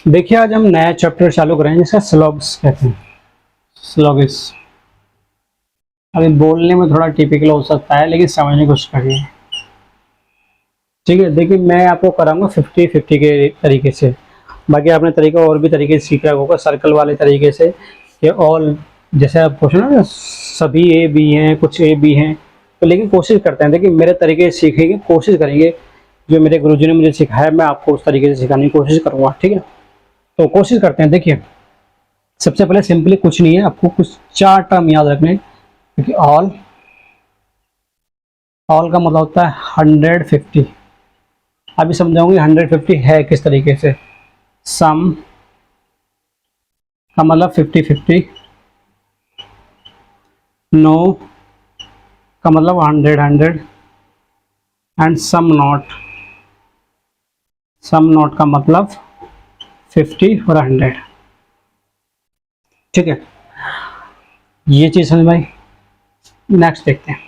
देखिए आज हम नया चैप्टर चालू करेंगे जिसका स्लॉग्स कहते हैं। स्लॉगिस अभी बोलने में थोड़ा टिपिकल हो सकता है लेकिन समझने की कोशिश करिए। ठीक है, देखिए मैं आपको कराऊंगा 50-50 के तरीके से। बाकी आपने तरीका और भी तरीके से सीखा होगा, सर्कल वाले तरीके से कि ऑल, जैसे आप पूछो ना सभी ए बी हैं, कुछ ए बी हैं, तो लेकिन कोशिश करते हैं। देखिए मेरे तरीके से सीखेंगे, कोशिश करेंगे जो मेरे गुरुजी ने मुझे सिखाया मैं आपको उस तरीके से सिखाने की कोशिश करूँगा। ठीक है, तो कोशिश करते हैं। देखिए सबसे पहले सिंपली कुछ नहीं है, आपको कुछ 4 टर्म याद रखने हैं, क्योंकि ऑल का मतलब होता है 150। अभी समझाऊंगी 150 है किस तरीके से। सम का मतलब 50-50, नो का मतलब 100-100 एंड सम नॉट का मतलब 50 और 100। ठीक है, ये चीज समझ में आई। नेक्स्ट देखते हैं।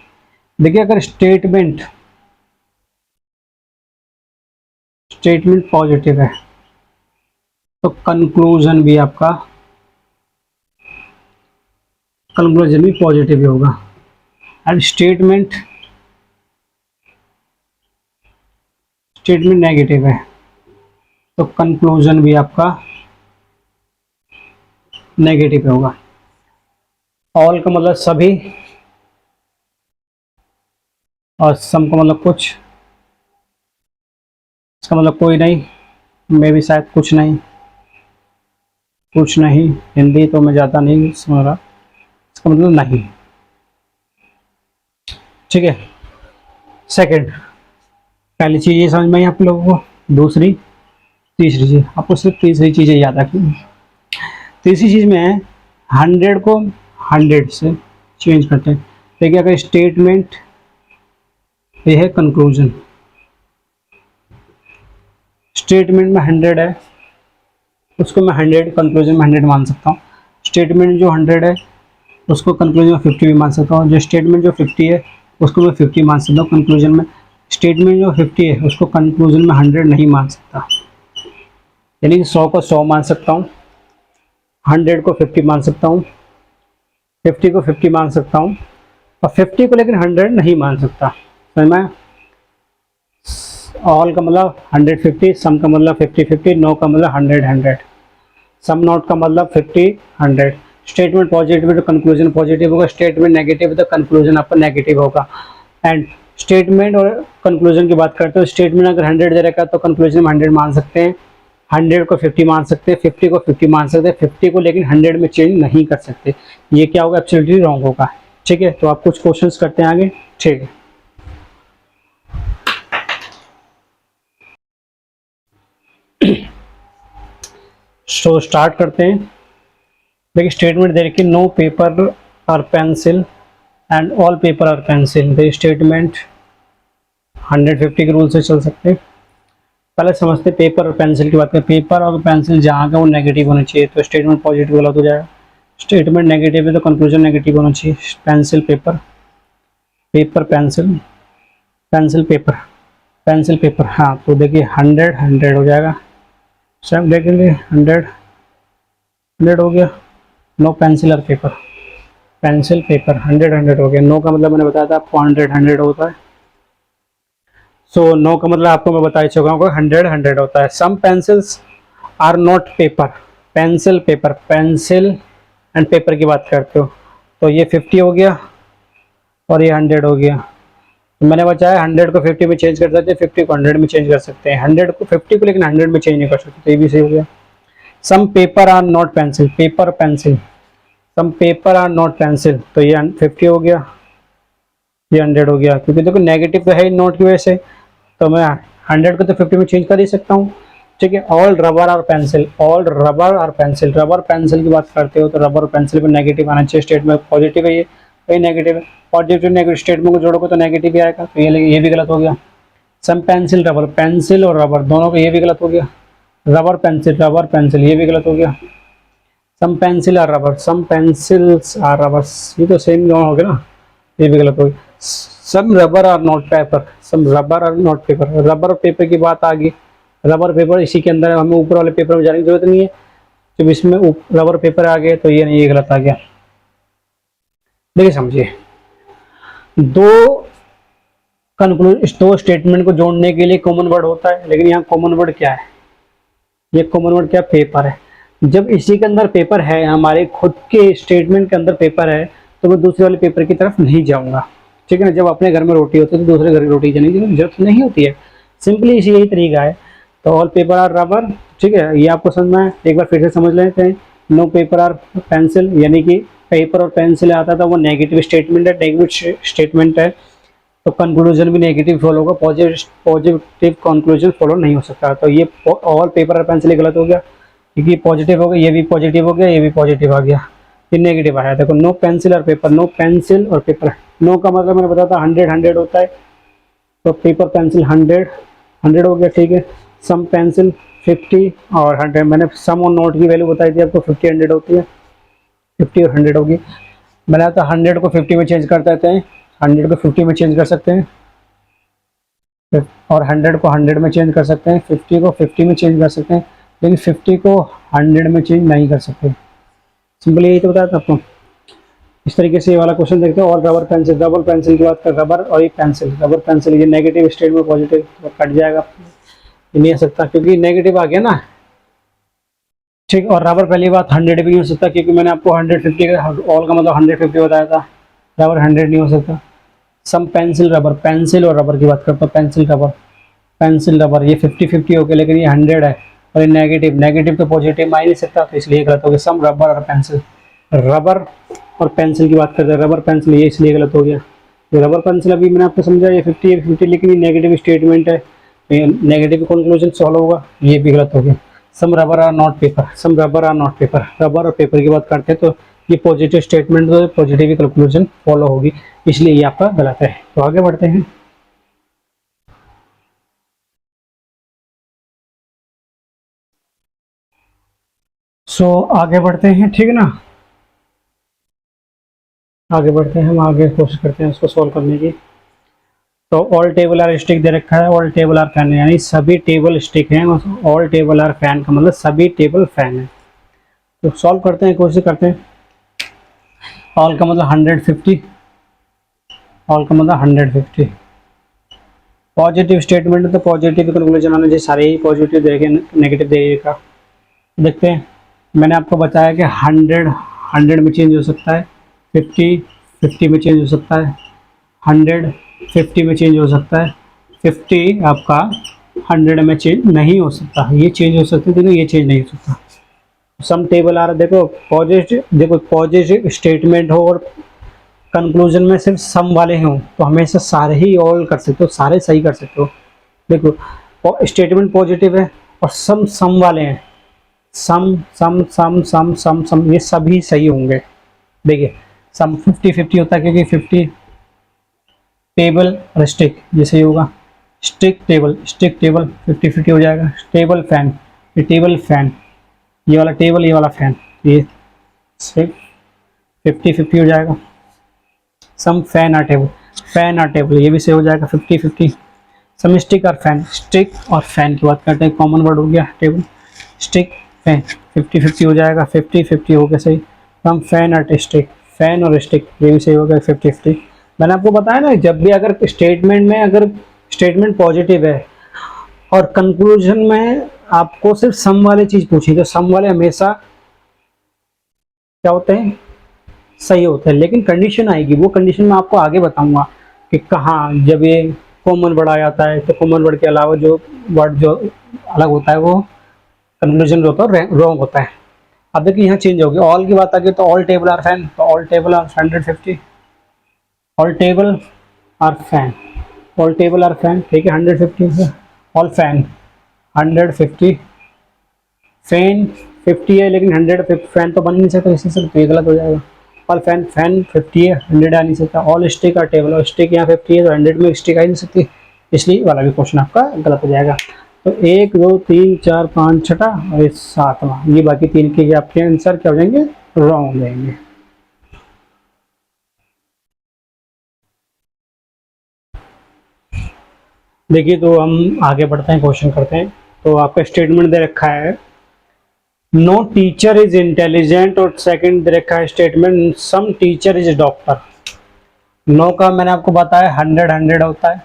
देखिए अगर स्टेटमेंट पॉजिटिव है तो कंक्लूजन भी पॉजिटिव ही होगा। एंड स्टेटमेंट नेगेटिव है तो कंक्लूजन भी आपका नेगेटिव होगा। ऑल का मतलब सभी और सम का मतलब कुछ, इसका मतलब कोई नहीं, मैं भी शायद कुछ नहीं, हिंदी तो मैं ज़्यादा नहीं समझ रहा, इसका मतलब नहीं। ठीक है, सेकंड, पहली चीज़ ये समझ में आई आप लोगों को। दूसरी तीसरी चीज़ आपको सिर्फ तीसरी चीज़ें याद रखनी। तीसरी चीज़ में है 100 को 100 से चेंज करते हैं। देखिए अगर स्टेटमेंट ये है कंक्लूजन, स्टेटमेंट में 100 है उसको मैं 100 कंक्लूजन में 100 मान सकता हूँ। स्टेटमेंट जो 100 है उसको कंक्लूजन में 50 भी मान सकता हूँ। जो स्टेटमेंट जो 50 है उसको मैं 50 मान सकता हूँ कंक्लूजन में। स्टेटमेंट जो 50 है उसको कंक्लूजन में 100 नहीं मान सकता, यानी कि 100 को 100 मान सकता हूँ, 100 को 50 मान सकता हूँ, 50 को 50 मान सकता हूँ, और 50 को लेकिन 100 नहीं मान सकता। समझ में? ऑल का मतलब 150, सम का मतलब 50-50, नो का मतलब 100-100, सम नॉट का मतलब 50-100। स्टेटमेंट पॉजिटिव है तो कंक्लूजन पॉजिटिव होगा, स्टेटमेंट नेगेटिव है तो कंक्लूजन आपका नेगेटिव होगा। एंड स्टेटमेंट और कंक्लूजन की बात करते हो, स्टेटमेंट अगर 100 दे रखा है तो कंक्लूजन में 100 मान सकते हैं, 100 को 50 मान सकते हैं, 50 को 50 मान सकते हैं, 50 को लेकिन 100 में चेंज नहीं कर सकते। ये क्या होगा? एब्सोल्युटली रॉन्ग होगा। ठीक है, तो आप कुछ क्वेश्चंस करते हैं आगे। ठीक है, तो स्टार्ट करते हैं। देखिए स्टेटमेंट दे रखी, नो पेपर और पेंसिल एंड ऑल पेपर और पेंसिल। तो स्टेटमेंट 150 के रूल से चल सकते हैं। पहले समझते पेपर और पेंसिल की बात करें। पेपर और पेंसिल जहाँ का वो नेगेटिव होना चाहिए तो स्टेटमेंट पॉजिटिव गलत हो जाएगा। स्टेटमेंट नेगेटिव है तो कंक्लूजन नेगेटिव होना चाहिए। Pencil paper, paper pencil, pencil paper, pencil paper. हाँ तो देखिए 100-100 हो जाएगा। सब देखेंगे 100 हो गया। नो पेंसिल और पेपर, पेंसिल पेपर 100-100 हो गया। नो का मतलब मैंने बताया था आपको 100-100 होता है। सो नो का मतलब आपको मैं बता चुका हूँ 100-100 होता है। Some pencils are not paper, pencil paper, pencil and paper की बात करते हो तो ये 50 हो गया और ये 100 हो गया। तो मैंने बचाया 100 को 50 में चेंज कर सकते हैं, 50 को 100 में चेंज कर सकते हैं, 100 को 50 को लेकिन 100 में चेंज नहीं कर सकते, तो ये भी सही हो गया। Some paper are not pencil, paper pencil, some paper are not pencil, तो ये 50 हो गया, ये 100 हो गया, क्योंकि देखो नेगेटिव तो है ही नोट की वजह से, तो मैं 100 को तो 50 में चेंज कर ही सकता हूँ। ठीक है, ऑल रबर और पेंसिल, ऑल रबर और पेंसिल, रबर पेंसिल की बात करते हो तो रबर पेंसिल पर नेगेटिव आना चाहिए। स्टेटमेंट पॉजिटिव है, ये नेगेटिव है। पॉजिटिव नेगेटिव स्टेटमेंट को जोड़ोगे तो नेगेटिव ही आएगा, तो ये भी गलत हो गया। सम पेंसिल रबर, पेंसिल और रबर दोनों को, ये भी गलत हो गया। रबर पेंसिल ये भी गलत हो गया। Some pencil are rubber, some pencils are rubber, ये तो सेम हो गया ना, ये भी गलत हो गया। Some rubber are not paper, some rubber are not paper, rubber और पेपर की बात आ गई रबर पेपर इसी के अंदर, हमें ऊपर वाले पेपर में जाने की जरूरत नहीं है। जब इसमें रबर पेपर आ गए तो ये नहीं, ये गलत आ गया। देखिए समझिए, दो दो स्टेटमेंट को जोड़ने के लिए कॉमन वर्ड होता है, लेकिन यहाँ कॉमन वर्ड क्या है, ये कॉमन वर्ड क्या, पेपर है। जब इसी के अंदर पेपर है, हमारे खुद के स्टेटमेंट के अंदर पेपर है, तो मैं दूसरे वाले पेपर की तरफ नहीं जाऊंगा, ठीक है ना। जब अपने घर में रोटी होती है तो दूसरे घर की रोटी जाने की जरूरत नहीं होती है, सिंपली इसी यही तरीका है। तो ऑल पेपर आर रबर, ठीक है, ये आपको समझ में है। एक बार फिर से समझ लेते हैं। नो पेपर आर पेंसिल, यानी कि पेपर और पेंसिल आता था वो नेगेटिव स्टेटमेंट है, नेगेटिव स्टेटमेंट है, तो कंक्लूजन भी नेगेटिव फॉलो होगा, पॉजिटिव कंक्लूजन फॉलो नहीं हो सकता। तो ये ऑल पेपर और पेंसिल गलत हो गया, क्योंकि पॉजिटिव हो गया, ये भी पॉजिटिव हो गया, ये भी पॉजिटिव आ गया, ये नेगेटिव आया। देखो नो पेंसिल और पेपर, नो पेंसिल और पेपर, नो का मतलब मैंने बताया था 100 होता है, तो पेपर पेंसिल 100 हो गया, ठीक है। सम पेंसिल 50 और 100, मैंने सम और नोट की वैल्यू बताई थी आपको, 50 100 होती है, 50 और 100 होगी। मैंने तो 100 को 50 में चेंज कर देते हैं, 100 को 50 में चेंज कर सकते हैं, और 100 को 100 में चेंज कर सकते हैं, 50 को 50 में चेंज कर सकते हैं, लेकिन 50 को 100 में चेंज नहीं कर सकते। सिंपली यही तो बताया था आपको। इस तरीके से ये वाला क्वेश्चन देखते हैं। और रबर पेंसिल, रबर पेंसिल की बात कर, रबर और ये पेंसिल, रबर पेंसिल, ये नेगेटिव स्टेट में पॉजिटिव तो कट जाएगा, ये नहीं आ सकता क्योंकि नेगेटिव आ गया ना, ठीक। और रबर पहली बात 100 भी नहीं हो सकता, क्योंकि मैंने आपको 150 ऑल का मतलब 150 बताया था, रबर 100 नहीं हो सकता। सम पेंसिल रबर, पेंसिल और रबर की बात करता हूँ, पेंसिल रबर, पेंसिल रबर, ये 50-50 हो गया, लेकिन ये 100 है, और ये नेगेटिव, नेगेटिव तो पॉजिटिव आ ही नहीं सकता, तो इसलिए गलत हो गया। सम रबर और पेंसिल, रबर और पेंसिल की बात करते हैं, रबर पेंसिल, ये इसलिए गलत हो गया। ये रबर पेंसिल अभी मैंने आपको समझा, ये 50 है 50, लेकिन ये नेगेटिव स्टेटमेंट है, नेगेटिव कंक्लूजन सॉल्व होगा, ये भी गलत हो गया। Some rubber are not paper, some rubber are not paper, rubber और पेपर की बात करते हैं तो ये पॉजिटिव स्टेटमेंट, तो पॉजिटिव कंक्लूजन फॉलो होगी, इसलिए ये आपका गलत है। तो आगे बढ़ते हैं। आगे बढ़ते हैं, ठीक है ना, आगे बढ़ते हैं, हम आगे कोशिश करते हैं उसको सॉल्व करने की। तो ऑल टेबल आर स्टिक दे रखा है, ऑल टेबल आर फैन, यानी सभी टेबल स्टिक हैं, ऑल टेबल आर फैन का मतलब सभी टेबल फैन है। तो सॉल्व करते हैं, कोशिश करते हैं। ऑल का मतलब 150, ऑल का मतलब 150, पॉजिटिव स्टेटमेंट है तो पॉजिटिव कंक्लूजन आना चाहिए, सारे ही पॉजिटिव देंगे, नेगेटिव देगा। देखते हैं, मैंने आपको बताया कि 100 में चेंज हो सकता है, 50 में चेंज हो सकता है, 150 में चेंज हो सकता है, 50 आपका 100 में चेंज नहीं हो सकता, ये चेंज हो सकती है, देखो ये चेंज नहीं हो सकता। सम टेबल आ रहा, देखो पॉजिटिव, देखो पॉजिटिव स्टेटमेंट हो और कंक्लूजन में सिर्फ सम वाले हों तो हमेशा सारे ही ऑल कर सकते हो, सारे सही कर सकते हो। देखो स्टेटमेंट पॉजिटिव है और सम सम वाले हैं, सम सम सम सम सम सम, ये सभी सही होंगे। देखिए सम 50-50 होता है, क्योंकि 50 टेबल और स्टिक, ये सही होगा। स्टिक टेबल, स्टिक टेबल 50-50 हो जाएगा। टेबल फैन, ये टेबल फैन, ये वाला टेबल, ये वाला फैन, ये सिर्फ 50-50 हो जाएगा। Some fan are table, fan are table, ये भी सही हो जाएगा 50-50। सम स्टिक और फैन, स्टिक और फैन की बात करते हैं, कॉमन वर्ड हो गया टेबल, स्टिक फैन, 50-50 हो जाएगा, 50-50 हो गया सही। सम फैन और स्टिक, फैन और स्टिक, ये भी सही हो गया 50-50। मैंने आपको बताया ना, जब भी अगर स्टेटमेंट में, अगर स्टेटमेंट पॉजिटिव है और कंक्लूजन में आपको सिर्फ सम वाले चीज पूछी, तो सम वाले हमेशा क्या होते हैं, सही होता है। लेकिन कंडीशन आएगी, वो कंडीशन मैं आपको आगे बताऊंगा कि कहाँ, जब ये कॉमन वर्ड आ जाता है तो कॉमन वर्ड के अलावा जो वर्ड जो अलग होता है वो कंक्लूजन जो होता है रॉन्ग होता है। अब देखिए यहाँ चेंज होगी, ऑल की बात आ गई तो ऑल टेबल आर फैन, तो all table are 150, all table are fan, all table are fan, ठीक है 150, ऑल फैन 150, फैन 50 है लेकिन 100 फैन तो बन नहीं सकता इसी से, तो ये गलत हो जाएगा। ऑल फैन, फैन 50 है, 100 आ नहीं सकता। ऑल स्टिक और टेबल, और स्टिक यहाँ 50 है तो 100 में स्टिक आ ही नहीं सकती, इसलिए वाला भी क्वेश्चन आपका गलत हो जाएगा। तो 1 2 3 4 5 छठा और 7वां, ये बाकी 3 के आपके आंसर क्या हो जाएंगे, रॉन्ग हो जाएंगे। देखिए तो हम आगे बढ़ते हैं, क्वेश्चन करते हैं। तो आपका स्टेटमेंट दे रखा है नो टीचर इज इंटेलिजेंट, और सेकंड दे रखा है statement some teacher is doctor. No का मैंने आपको बताया 100 होता है,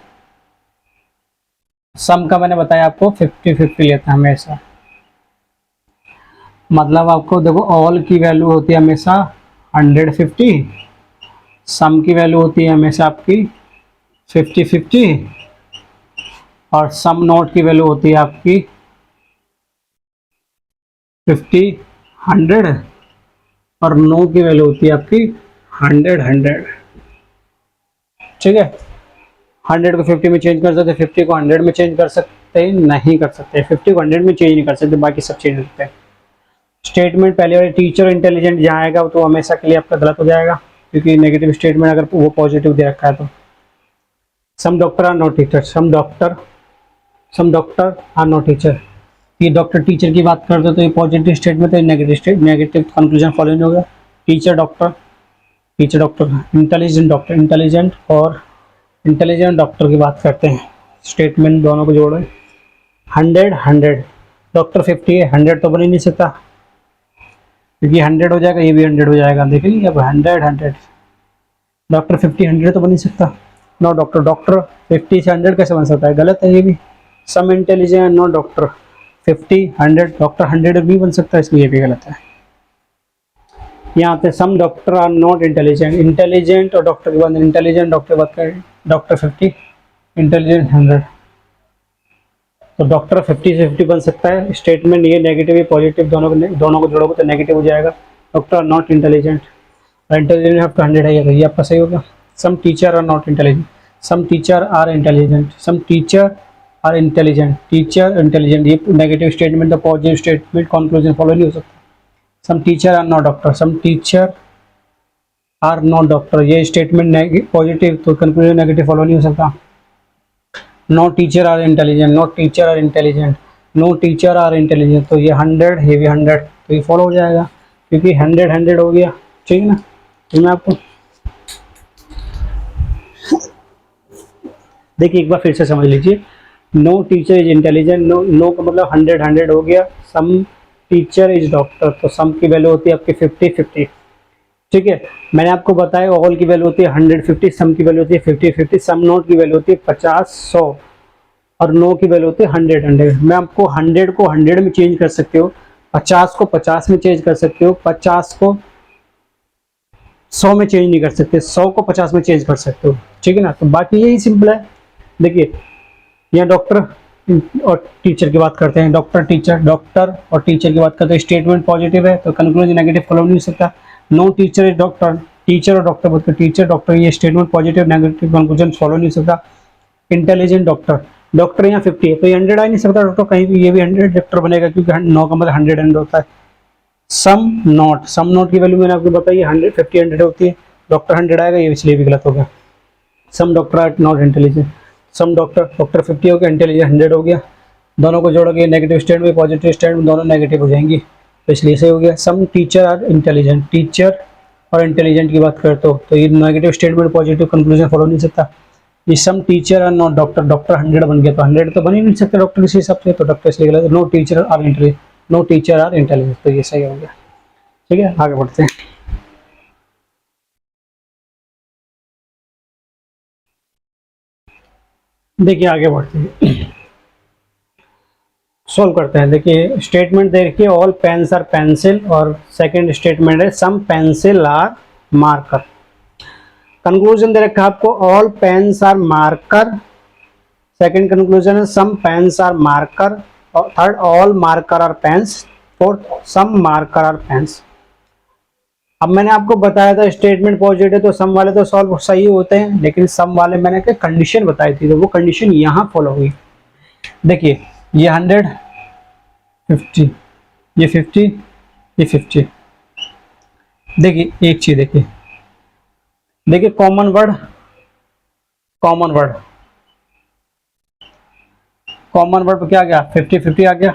सम का मैंने बताया आपको 50 लेता है हमेशा। मतलब आपको देखो ऑल की वैल्यू होती है हमेशा 150, सम की वैल्यू होती है हमेशा आपकी 50, और सम नोट की वैल्यू होती है आपकी 50, और नो की वैल्यू होती है आपकी 100। ठीक है, 100 को 50 में चेंज कर सकते, 50 को 100 में चेंज कर सकते नहीं कर सकते, 50 को 100 में चेंज नहीं कर सकते, बाकी सब चेंज करते हैं। स्टेटमेंट पहले वाले टीचर इंटेलिजेंट जहाँ आएगा तो हमेशा के लिए आपका गलत हो जाएगा, क्योंकि नेगेटिव स्टेटमेंट अगर वो पॉजिटिव दे रखा है तो। Some doctor are not teacher, some doctor are not teacher, ये डॉक्टर टीचर की बात करते तो ये पॉजिटिव स्टेटमेंट है, नेगेटिव कंक्लूजन फॉलो नहीं होगा। टीचर डॉक्टर इंटेलिजेंट और इंटेलिजेंट डॉक्टर की बात करते हैं, स्टेटमेंट दोनों को जोड़े। 100 डॉक्टर 50 है, 100 तो बन ही नहीं सकता, क्योंकि 100 हो जाएगा, ये भी 100 हो जाएगा। देख लीजिए अब 100 डॉक्टर 50 100 तो बन नहीं सकता। नो डॉक्टर 50 से 100 कैसे बन सकता है, गलत है ये भी। सम इंटेलिजेंट नो डॉक्टर 50 100 डॉक्टर 100 भी बन सकता है, इसलिए ये भी गलत है। यहाँ पे सम डॉक्टर आर नॉट इंटेलिजेंट और डॉक्टर के बाद इंटेलिजेंट डॉक्टर बात करें, डॉक्टर 50 इंटेलिजेंट 100, तो डॉक्टर 50 से 50 बन सकता है। स्टेटमेंट ये नेगेटिव या पॉजिटिव दोनों को जोड़ोगे तो नेगेटिव हो जाएगा। Doctor are not intelligent, intelligent आपका 100 है, ये आपका सही होगा। Some teacher are not intelligent, some teacher are intelligent, some teacher are intelligent, teacher intelligent, ये नेगेटिव स्टेटमेंट तो पॉजिटिव स्टेटमेंट कंक्लूजन फॉलो नहीं हो सकता। Some teacher are not doctor, some teacher are not doctor, ये statement positive तो conclusion negative follow नहीं हो सकता। No teacher are intelligent, no teacher are intelligent, no teacher are intelligent, तो ये 100 ये भी 100, तो ये फॉलो हो जाएगा, क्योंकि 100 हो गया। ठीक है ना, तो मैं आपको देखिए एक बार फिर से समझ लीजिए। No teacher is intelligent, no का मतलब 100 हो गया। सम टीचर इज डॉक्टर, तो सम की वैल्यू होती है आपकी 50। ठीक है, मैंने आपको बताया ऑल की वैल्यू होती है 150, सम की वैल्यू होती है 50, सम नोट की वैल्यू होती है 50 100, और नो की वैल्यू होती है 100। मैं आपको 100 को 100 में चेंज कर सकते हो, 50 को 50 में चेंज कर सकते हो, 50 को 100 में चेंज नहीं कर सकते, 100 को 50 में चेंज कर सकते हो। ठीक है ना, तो बाकी यही सिंपल है। देखिए यहाँ डॉक्टर और टीचर की बात करते हैं, डॉक्टर और टीचर की बात करते हैं, स्टेटमेंट पॉजिटिव है तो कंक्लूजन नेगेटिव फॉलो नहीं हो सकता। No teacher is doctor, teacher और डॉक्टर बोलते हैं, टीचर डॉक्टर, ये statement positive negative conclusion follow नहीं हो सकता। इंटेलिजेंट डॉक्टर यहाँ 50 है तो ये 100 आ नहीं सकता डॉक्टर, कहीं भी ये भी 100 डॉक्टर बनेगा, क्योंकि 9 का मतलब 100 होता है। सम नोट की वैल्यू मैंने आपको बताई 100 होती है, डॉक्टर 100 आएगा, ये इसलिए भी गलत हो गया। Some doctor are not intelligent, some doctor 50 हो गया, इंटेलिजेंट 100 हो गया, दोनों को जोड़ोगे नेगेटिव स्टेटमेंट पॉजिटिव स्टेटमेंट दोनों नेगेटिव हो जाएंगी, तो इसलिए सही हो गया। Some teacher are intelligent, teacher और इंटेलिजेंट की बात करते हो तो ये negative statement positive conclusion follow नहीं सकता। ये some teacher are not doctor 100 बन गया, तो 100 तो बन ही नहीं सकता डॉक्टर इसी हिसाब से, तो डॉक्टर इसलिए गलत। नो टीचर आर इंटेलिजेंट, तो ये सही हो गया। ठीक है, आगे बढ़ते हैं। देखिए आगे बढ़ते हैं, सॉल्व करते हैं। देखिए स्टेटमेंट देखिए ऑल पेन्स आर पेंसिल, और सेकंड स्टेटमेंट है some pencil are marker. Conclusion दे रखा है आपको all pens are marker, second conclusion है सम पेन्स आर मार्कर, और third all marker are pens, fourth some marker are pens. अब मैंने आपको बताया था स्टेटमेंट पॉजिटिव तो सम वाले तो सॉल्व सही होते हैं, लेकिन सम वाले मैंने क्या कंडीशन बताई थी, तो वो कंडीशन यहाँ फॉलो हुई। देखिए ये 100 50, ये 50, ये 50। देखिए एक चीज देखिए कॉमन वर्ड पर क्या आ गया 50 आ गया।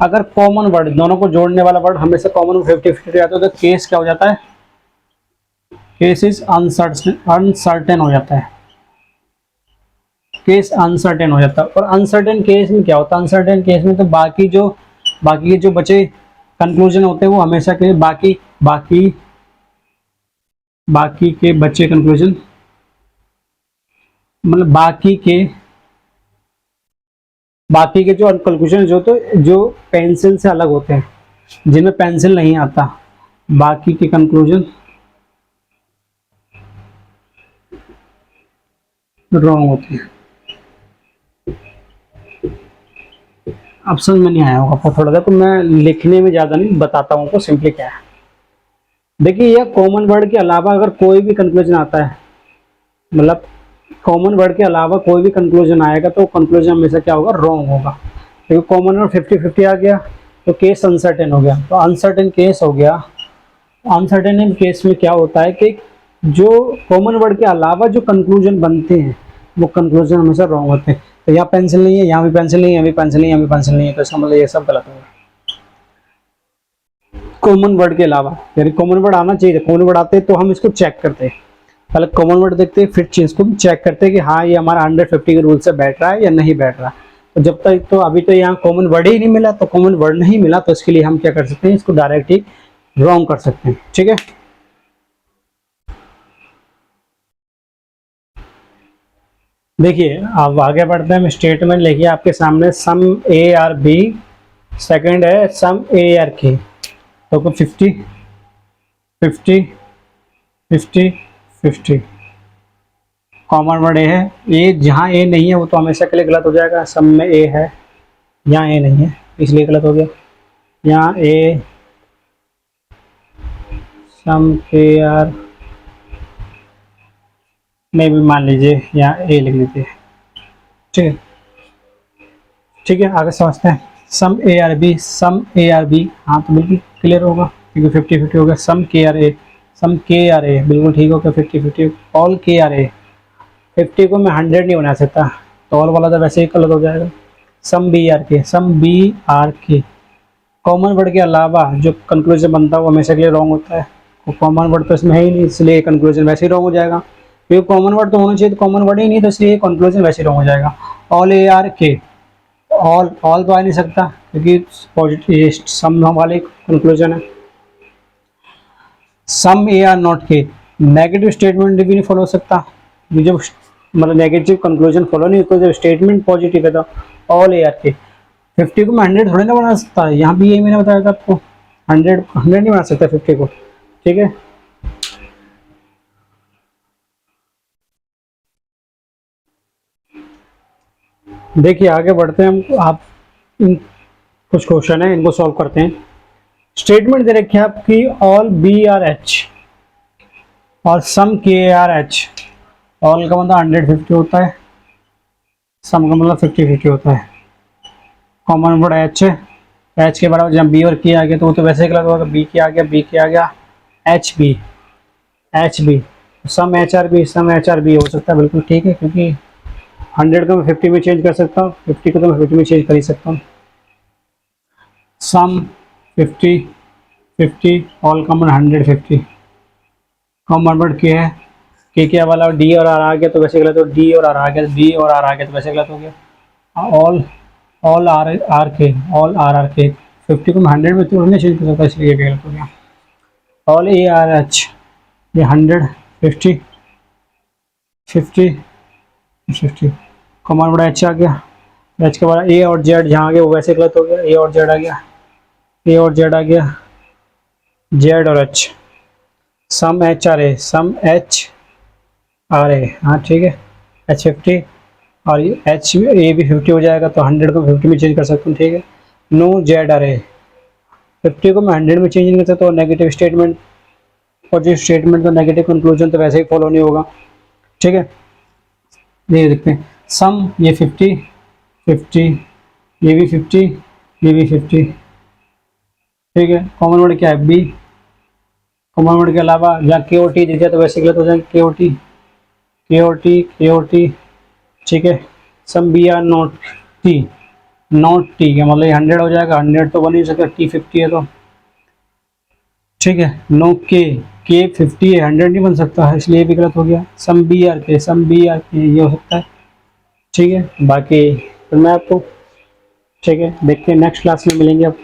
अगर कॉमन वर्ड दोनों को जोड़ने वाला वर्ड हमेशा कॉमन 50 आता है तो केस क्या हो जाता है, केस इज अनसर्टेन हो जाता है। केस अनसर्टेन हो जाता है। और अनसर्टेन केस में क्या होता है, अनसर्टेन केस में तो बाकी के जो बचे कंक्लूजन होते हैं वो हमेशा के बाकी के बचे कंक्लूजन, मतलब बाकी के जो कंक्लूजन जो पेंसिल से अलग होते हैं, जिनमें पेंसिल नहीं आता, बाकी के कंक्लूजन रॉन्ग होते हैं। अब समझ में नहीं आया होगा आपको थोड़ा सा, तो मैं लिखने में ज़्यादा नहीं बताता हूँ आपको सिंपली क्या है। देखिए यह कॉमन वर्ड के अलावा अगर कोई भी कंक्लूजन आता है, मतलब कॉमन वर्ड के अलावा कोई भी कंक्लूजन आएगा तो कंक्लूजन हमेशा क्या होगा, रॉन्ग होगा। क्योंकि कॉमन वर्ड 50-50 आ गया तो केस अनसर्टेन हो गया, तो अनसर्टेन केस हो गया। अनसर्टेन केस में क्या होता है कि जो कॉमन वर्ड के अलावा जो कंक्लूजन बनते हैं वो कंक्लूजन हमेशा रॉन्ग होते हैं। तो यहाँ पेंसिल नहीं है, यहाँ भी पेंसिल नहीं है, यहाँ भी पेंसिल नहीं है, यहाँ भी पेंसिल नहीं है, तो इसका मतलब ये सब गलत होगा कॉमन वर्ड के अलावा। यानी कॉमन वर्ड आना चाहिए, कॉमन वर्ड आते हैं तो हम इसको चेक करते हैं, पहले कॉमन वर्ड देखते हैं, फिर चीज़ को चेक करते हैं कि हाँ ये हमारा 150 के रूल से बैठ रहा है या नहीं बैठ रहा। तो जब तक तो अभी तो यहाँ कॉमन वर्ड ही नहीं मिला, तो कॉमन वर्ड नहीं मिला तो इसके लिए हम क्या कर सकते हैं, इसको डायरेक्ट ही रॉन्ग कर सकते हैं। ठीक है, देखिए अब आगे बढ़ते हैं। स्टेटमेंट लिखिए आपके सामने, सम ए आर बी, सेकंड है सम ए आर के। तो 50 50 50 50 कॉमन वर्ड ए है। ए जहाँ ए नहीं है वो तो हमेशा के लिए गलत हो जाएगा। सम में ए है, यहाँ ए नहीं है इसलिए गलत हो गया। यहाँ ए सम के आर में भी मान लीजिए यहाँ ए लिख लीजिए। ठीक है, ठीक है, आगे समझते हैं। Some A are B, some A are B, हाँ तो बिल्कुल क्लियर होगा क्योंकि 50-50 हो गया। सम के आर ए, सम के आर ए बिल्कुल ठीक हो गया 50-50। ऑल के आर ए, 50 को मैं 100 नहीं बना सकता तो ऑल वाला तो वैसे ही गलत हो जाएगा। सम बी आर के, सम बी आर के, कॉमन वर्ड के अलावा जो कंक्लूजन बनता है वो हमेशा के लिए रॉन्ग होता है। तो कॉमन वर्ड तो इसमें है ही नहीं इसलिए कंक्लूजन वैसे ही रॉन्ग हो जाएगा। क्योंकि कॉमन वर्ड तो होना चाहिए, तो कॉमन वर्ड ही नहीं तो इसलिए कंक्लूजन वैसे ही रॉन्ग हो जाएगा। ऑल ए आर के, ऑल तो आ नहीं सकता क्योंकि पॉजिटिव सम वाले कंक्लूजन है। सम ए आर नॉट के, नेगेटिव स्टेटमेंट भी नहीं फॉलो हो सकता, जब मतलब नेगेटिव कंक्लूजन फॉलो नहीं होता, जब स्टेटमेंट पॉजिटिव है तो ऑल ए आर के। 50 को मैं 100 थोड़ी ना बना सकता, यहाँ भी यही मैंने बताया था आपको, 100 नहीं बना सकता 50 को। ठीक है, देखिए आगे बढ़ते हैं हम। आप कुछ क्वेश्चन है इनको सॉल्व करते हैं। स्टेटमेंट दे रखी है आपकी, ऑल बी आर एच और सम के आर एच। ऑल का मतलब 150 होता है, सम का मतलब 50-50 होता है। कॉमन वर्ड एच है, एच के बराबर जब बी और के आ गया तो वो तो वैसे ही गलत होगा। बी के आ गया, बी के आ गया, एच बी, एच बी, सम एच आर बी, सम एच आर बी हो सकता है बिल्कुल ठीक है, क्योंकि 100 को मैं 50 में चेंज कर सकता हूँ, 50 को तो मैं 50 में चेंज कर ही सकता हूँ। सम 50 50, ऑल कॉमन 150। कॉमन वर्ड के है, के वाला डी और आर आ गया तो वैसे गलत हो, डी और आर आ गया, डी और आर आ गया तो वैसे गलत हो गया। ऑल आर आर के, ऑल आर के, 50 को मैं 100 में तो नहीं चेंज कर सकता इसलिए ये गलत हो गया। ऑल ए आर एच, ये 100 50 50 50, कॉमन वर्ड एच आ गया। एच के बाद ए और जेड जहाँ आ गया वो वैसे गलत हो गया, ए और जेड आ गया, ए और जेड आ गया, जेड और H. Some H R A, some H R A, हाँ ठीक है, एच 50 और एच ए भी 50 हो जाएगा तो 100 को 50 में चेंज कर सकता हूँ। ठीक है, नो जेड आर ए, 50 को मैं 100 में चेंज नहीं कर सकता तो नेगेटिव स्टेटमेंट, पॉजिटिव स्टेटमेंट तो नेगेटिव कंक्लूजन तो वैसे ही फॉलो नहीं होगा। ठीक है, ये देखते हैं। सम ये 50 50, ये भी 50, ये भी 50। ठीक है, कॉमन वर्ड क्या है, बी। कॉमन वर्ड के अलावा जहाँ के ओ टी दिख जाए तो वैसे गलत हो जाएंगे, के ओ टी के ओ टी के ओ टी। ठीक है, some B are not T, not T का मतलब 100 हो जाएगा, 100 तो बन ही सकता, टी 50 है तो। ठीक है, नो के 50 है, 100 नहीं बन सकता है इसलिए भी गलत हो गया। सम बी आर के, सम बी आर के ये हो सकता है। ठीक है, बाकी फिर मैं आपको, ठीक है, देखते हैं नेक्स्ट क्लास में मिलेंगे अब।